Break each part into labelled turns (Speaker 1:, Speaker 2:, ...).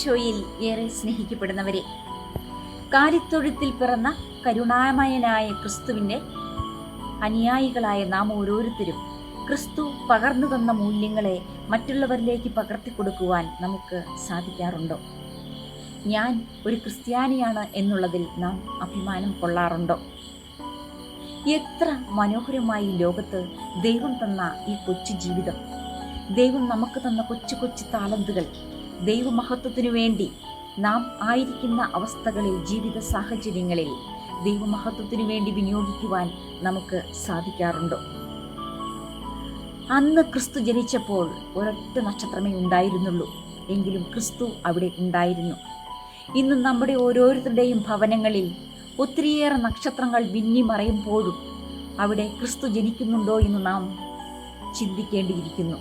Speaker 1: ഈശോയിൽ ഏറെ സ്നേഹിക്കപ്പെടുന്നവരെ, കാലിത്തൊഴുത്തിൽ പിറന്ന കരുണാമയനായ ക്രിസ്തുവിൻ്റെ അനുയായികളായ നാം ഓരോരുത്തരും ക്രിസ്തു പകർന്നു തന്ന മൂല്യങ്ങളെ മറ്റുള്ളവരിലേക്ക് പകർത്തിക്കൊടുക്കുവാൻ നമുക്ക് സാധിക്കാറുണ്ടോ? ഞാൻ ഒരു ക്രിസ്ത്യാനിയാണ് എന്നുള്ളതിൽ നാം അഭിമാനം കൊള്ളാറുണ്ടോ? എത്ര മനോഹരമായി ലോകത്ത് ദൈവം തന്ന ഈ കൊച്ചു ജീവിതം, ദൈവം നമുക്ക് തന്ന കൊച്ചു കൊച്ചു താലന്തുകൾ ദൈവമഹത്വത്തിനു വേണ്ടി നാം ആയിരിക്കുന്ന അവസ്ഥകളിൽ, ജീവിത സാഹചര്യങ്ങളിൽ ദൈവമഹത്വത്തിനു വേണ്ടി വിനിയോഗിക്കുവാൻ നമുക്ക് സാധിക്കാറുണ്ടോ? അന്ന് ക്രിസ്തു ജനിച്ചപ്പോൾ ഒരൊറ്റ നക്ഷത്രമേ ഉണ്ടായിരുന്നുള്ളൂ, എങ്കിലും ക്രിസ്തു അവിടെ ഉണ്ടായിരുന്നു. ഇന്ന് നമ്മുടെ ഓരോരുത്തരുടെയും ഭവനങ്ങളിൽ ഒത്തിരിയേറെ നക്ഷത്രങ്ങൾ മിന്നിമറയുമ്പോഴും അവിടെ ക്രിസ്തു ജനിക്കുന്നുണ്ടോ എന്ന് നാം ചിന്തിക്കേണ്ടിയിരിക്കുന്നു.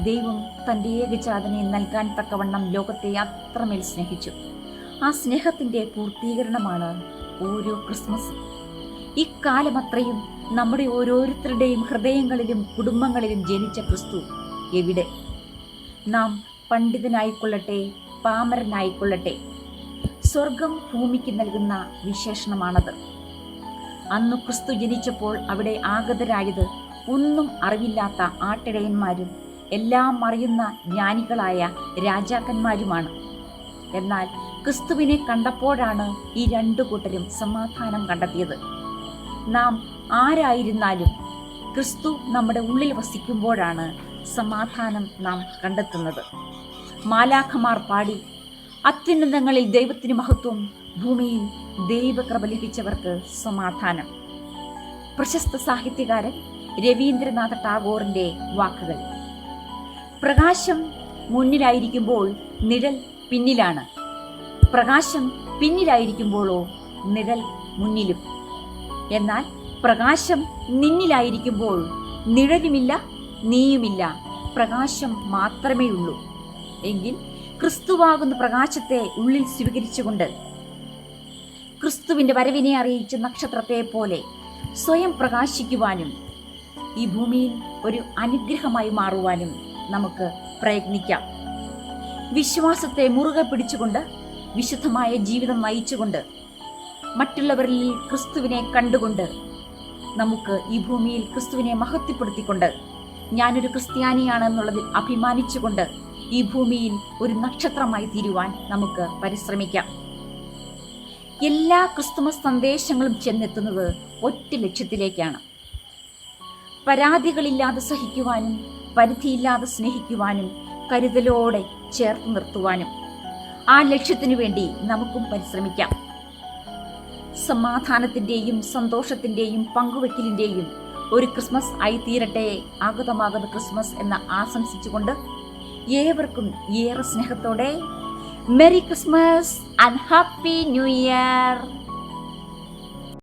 Speaker 1: ദൈവം തൻ്റെ ഏകജാതനെ നൽകാൻ തക്കവണ്ണം ലോകത്തെ അത്രമേൽ സ്നേഹിച്ചു. ആ സ്നേഹത്തിൻ്റെ പൂർത്തീകരണമാണ് ഓരോ ക്രിസ്മസും. ഇക്കാലമത്രയും നമ്മുടെ ഓരോരുത്തരുടെയും ഹൃദയങ്ങളിലും കുടുംബങ്ങളിലും ജനിച്ച ക്രിസ്തു എവിടെ? നാം പണ്ഡിതനായിക്കൊള്ളട്ടെ, പാമരനായിക്കൊള്ളട്ടെ, സ്വർഗം ഭൂമിക്ക് നൽകുന്ന വിശേഷണമാണത്. അന്ന് ക്രിസ്തു ജനിച്ചപ്പോൾ അവിടെ ആഗതരായത് ഒന്നും അറിവില്ലാത്ത ആട്ടിടയന്മാരും എല്ലാം അറിയുന്ന ജ്ഞാനികളായ രാജാക്കന്മാരുമാണ്. എന്നാൽ ക്രിസ്തുവിനെ കണ്ടപ്പോഴാണ് ഈ രണ്ടു കൂട്ടരും സമാധാനം കണ്ടെത്തിയത്. നാം ആരായിരുന്നാലും ക്രിസ്തു നമ്മുടെ ഉള്ളിൽ വസിക്കുമ്പോഴാണ് സമാധാനം നാം കണ്ടെത്തുന്നത്. മാലാഖമാർ പാടി, അത്യുന്നതങ്ങളിൽ ദൈവത്തിന് മഹത്വം, ഭൂമിയിൽ ദൈവകൃപ ലഭിച്ചവർക്ക് സമാധാനം. പ്രശസ്ത സാഹിത്യകാരൻ രവീന്ദ്രനാഥ ടാഗോറിൻ്റെ വാക്കുകൾ. പ്രകാശം മുന്നിലായിരിക്കുമ്പോൾ നിഴൽ പിന്നിലാണ്, പ്രകാശം പിന്നിലായിരിക്കുമ്പോഴോ നിഴൽ മുന്നിലും. എന്നാൽ പ്രകാശം നിന്നിലായിരിക്കുമ്പോൾ നിഴലുമില്ല, നീയുമില്ല, പ്രകാശം മാത്രമേ ഉള്ളൂ. എങ്കിൽ ക്രിസ്തുവാകുന്ന പ്രകാശത്തെ ഉള്ളിൽ സ്വീകരിച്ചുകൊണ്ട് ക്രിസ്തുവിൻ്റെ വരവിനെ അറിയിച്ച നക്ഷത്രത്തെ പോലെ സ്വയം പ്രകാശിക്കുവാനും ഈ ഭൂമിയിൽ ഒരു അനുഗ്രഹമായി മാറുവാനും നമുക്ക് പ്രയത്നിക്കാം. വിശ്വാസത്തെ മുറുകെ പിടിച്ചുകൊണ്ട് വിശുദ്ധമായ ജീവിതം നയിച്ചുകൊണ്ട് മറ്റുള്ളവരിൽ ക്രിസ്തുവിനെ കണ്ടുകൊണ്ട് നമുക്ക് ഈ ഭൂമിയിൽ ക്രിസ്തുവിനെ മഹത്വപ്പെടുത്തിക്കൊണ്ട് ഞാനൊരു ക്രിസ്ത്യാനിയാണെന്നുള്ളതിൽ അഭിമാനിച്ചുകൊണ്ട് ഈ ഭൂമിയിൽ ഒരു നക്ഷത്രമായി തീരുവാൻ നമുക്ക് പരിശ്രമിക്കാം. എല്ലാ ക്രിസ്തുമസ് സന്ദേശങ്ങളും ചെന്നെത്തുന്നത് ഒറ്റ ലക്ഷ്യത്തിലേക്കാണ്. പരാതികളില്ലാതെ സഹിക്കുവാനും പരിധിയില്ലാതെ സ്നേഹിക്കുവാനും കരുതലോടെ ചേർത്ത് നിർത്തുവാനും ആ ലക്ഷ്യത്തിനു വേണ്ടി നമുക്കും പരിശ്രമിക്കാം. സമാധാനത്തിൻ്റെയും സന്തോഷത്തിൻ്റെയും പങ്കുവെക്കലിൻ്റെയും ഒരു ക്രിസ്മസ് ആയി തീരട്ടെ ആഗതമാകുന്ന ക്രിസ്മസ് എന്ന് ആശംസിച്ചുകൊണ്ട് ഏവർക്കും ഏറെ സ്നേഹത്തോടെ merry Christmas and happy new year.